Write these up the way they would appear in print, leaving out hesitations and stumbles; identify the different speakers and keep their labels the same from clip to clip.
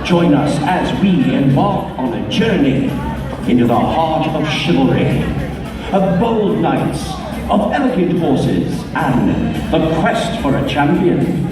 Speaker 1: Join us as we embark on a journey into the heart of chivalry, of bold knights, of elegant horses, and the quest for a champion.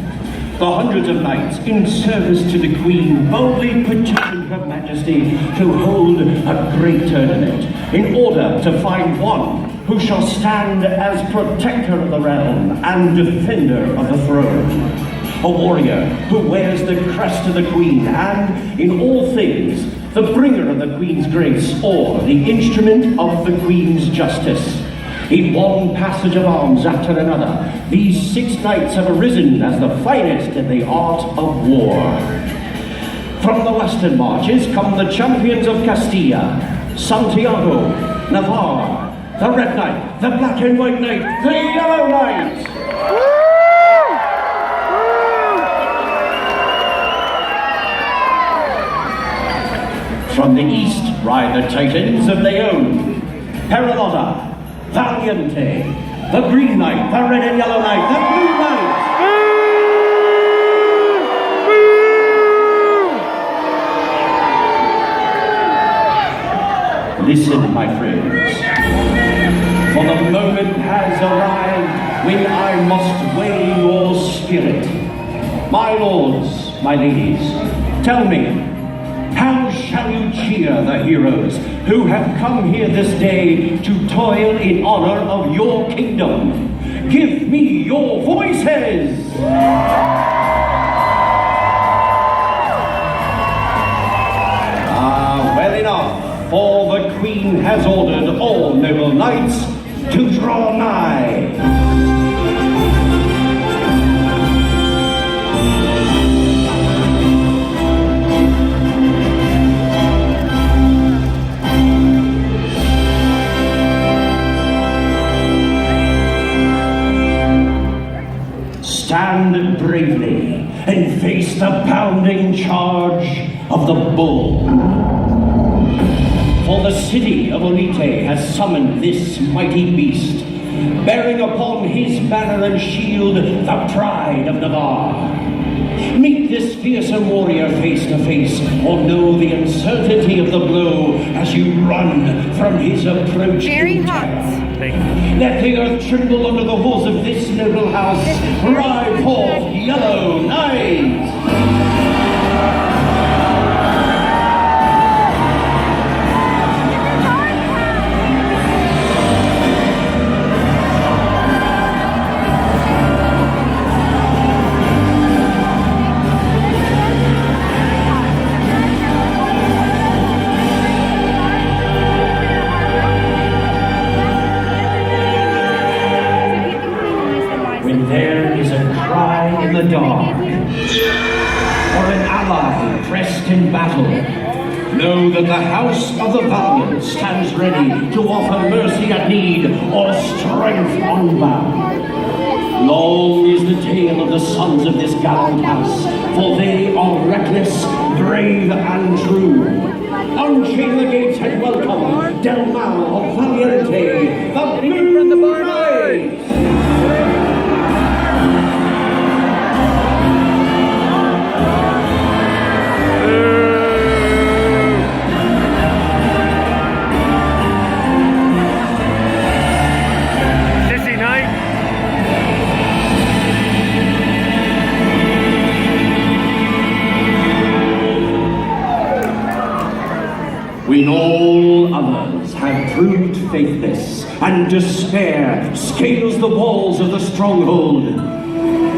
Speaker 1: The hundreds of knights in service to the Queen boldly petition Her Majesty to hold a great tournament in order to find one who shall stand as protector of the realm and defender of the throne. A warrior who wears the crest of the Queen and, in all things, the bringer of the Queen's grace or the instrument of the Queen's justice. In one passage of arms after another, these 6 knights have arisen as the finest in the art of war. From the western marches come the champions of Castilla, Santiago, Navarre, the Red Knight, the Black and White Knight, the Yellow Knight. From the east ride the Titans of Leon, Peralada, Valiente, the Green Knight, the Red and Yellow Knight, the Blue Knight. Listen, my friends, for the moment has arrived when I must weigh your spirit. My lords, my ladies, tell me, how shall you cheer the heroes who have come here this day to toil in honor of your kingdom? Give me your voices! Well enough, for the Queen has ordered all noble knights to draw nigh. Stand bravely and face the pounding charge of the bull. For the city of Olite has summoned this mighty beast, bearing upon his banner and shield the pride of Navarre. Meet this fearsome warrior face to face, or know the uncertainty of the blow as you run from his approach.
Speaker 2: Very hot.
Speaker 1: Let the earth tremble under the hoofs of this noble house. Ride forth, Yellow Knight! The dark, or an ally pressed in battle, know that the House of the Valiant stands ready to offer mercy at need or strength unbound. Long is the tale of the sons of this gallant house, for they are reckless, brave, and true. Unchain the gates and welcome Del Mal of Valiente, the Blue Knight! When all others have proved faithless and despair scales the walls of the stronghold,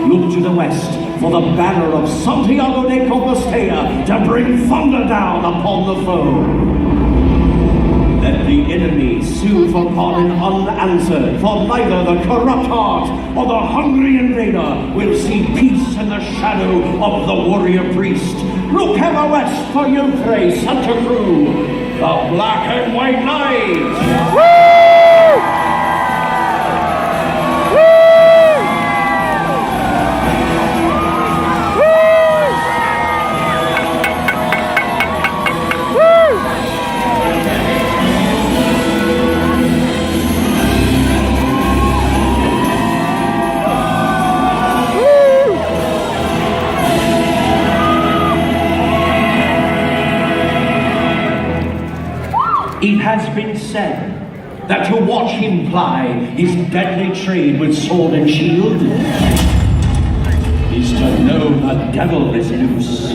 Speaker 1: look to the west for the banner of Santiago de Compostela to bring thunder down upon the foe. Let the enemy sue for pardon unanswered, for neither the corrupt heart or the hungry invader will see peace in the shadow of the warrior priest. Look ever west for Euphre Santa Cruz, the Black and White Knight! Woo! It has been said that to watch him ply his deadly trade with sword and shield is to know the devil is loose.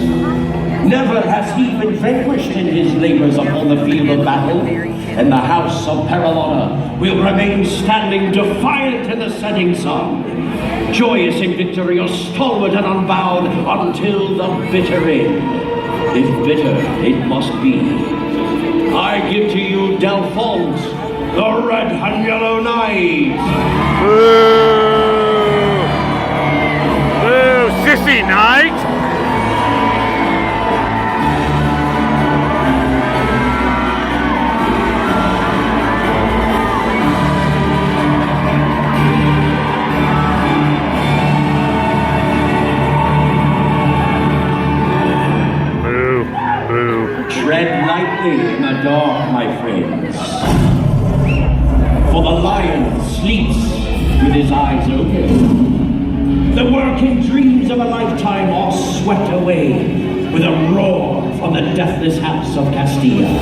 Speaker 1: Never has he been vanquished in his labors upon the field of battle, and the house of Perelona will remain standing defiant in the setting sun, joyous in victory or stalwart and unbowed until the bitter end. If bitter it must be, I give to you Delphont, the Red and Yellow Knight.
Speaker 2: Boo! Boo, sissy knight!
Speaker 1: Tread lightly in the dark, my friends. For the lion sleeps with his eyes open. The working dreams of a lifetime are swept away with a roar from the deathless house of Castilla.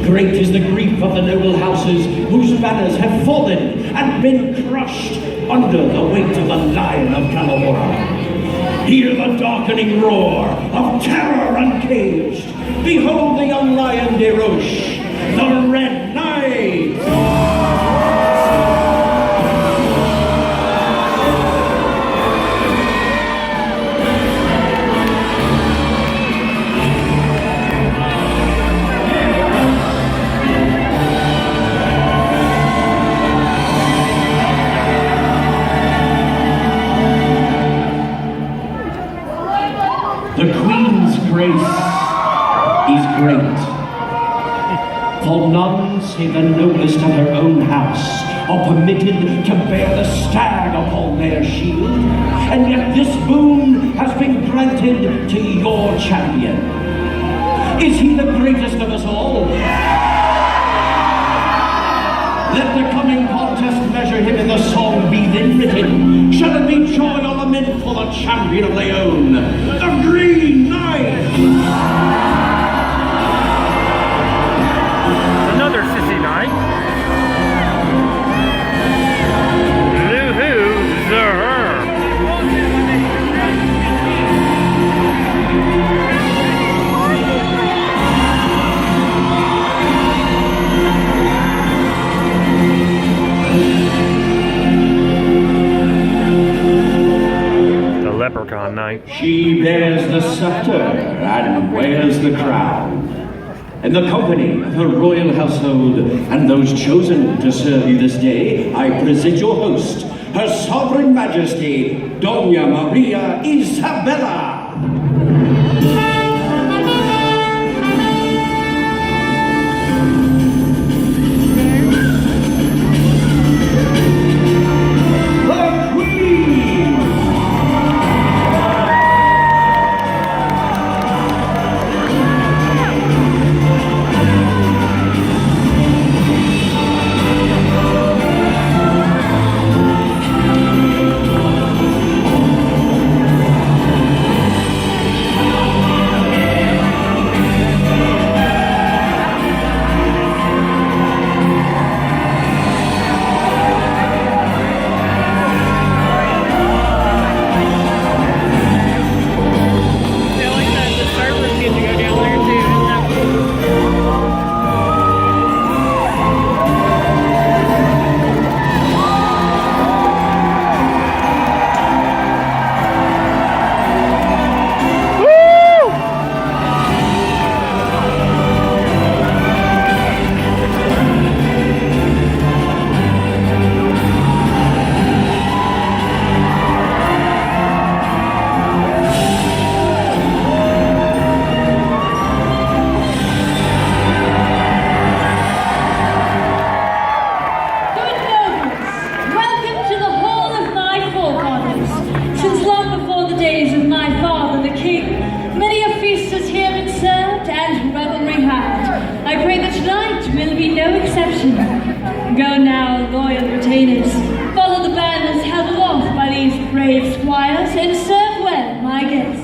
Speaker 1: Great is the grief of the noble houses whose banners have fallen and been crushed under the weight of the Lion of Calahorra. Hear the darkening roar of terror uncaged. Behold the young lion de Roche, the Red Knight! The Queen's grace is great, for none save the noblest of her own house are permitted to bear the stag upon their shield, and yet this boon has been granted to your champion. Is he the greatest of us all? Let the coming contest measure him in the song be then written. Shall it be joy or lament for the champion of Leon, the Green Knight?
Speaker 2: Another sissy knight. Loo-hoo, zer. Leprechaun Knight.
Speaker 1: She bears the scepter and wears the crown. In the company of her royal household and those chosen to serve you this day, I present your host, Her Sovereign Majesty, Doña Maria Isabella.
Speaker 3: Go now, loyal retainers, follow the banners held aloft by these brave squires, and serve well my guests.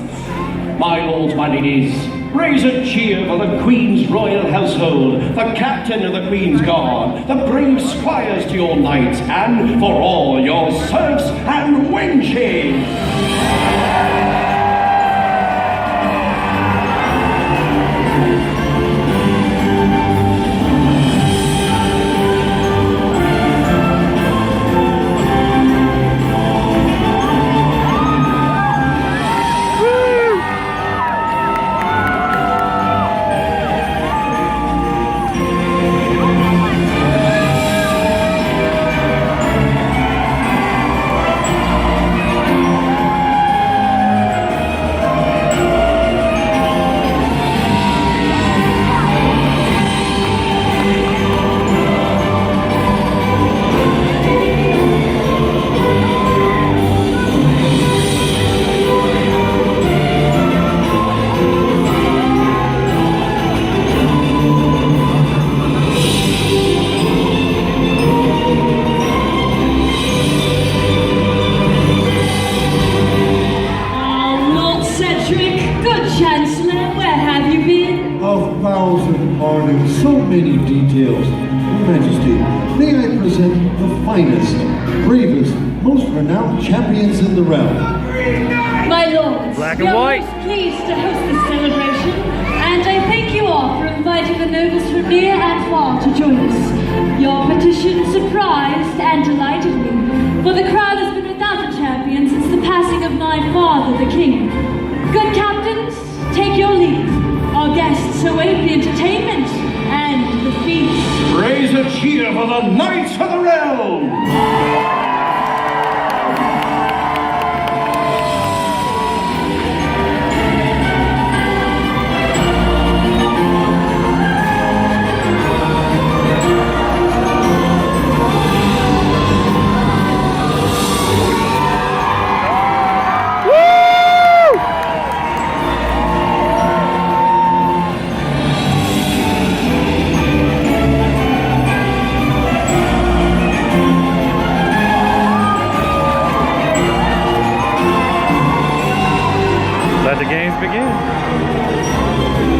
Speaker 1: My lords, my ladies, Raise a cheer for the Queen's royal household, the captain of the Queen's Guard, the brave squires to your knights, and for all your serfs and wenches!
Speaker 4: So many details. Your Majesty, may I present the finest, bravest, most renowned champions in the realm.
Speaker 3: My lords,
Speaker 2: Black and
Speaker 3: we are
Speaker 2: white.
Speaker 3: most pleased to host this celebration, and I thank you all for inviting the nobles from near and far to join us. Your petition surprised and delighted me, for the crown has been without a champion since the passing of my father, the king. Good captains, take your leave. Our guests await the entertainment and the feast.
Speaker 1: Raise a cheer for the Knights of the Realm!
Speaker 2: Let the games begin.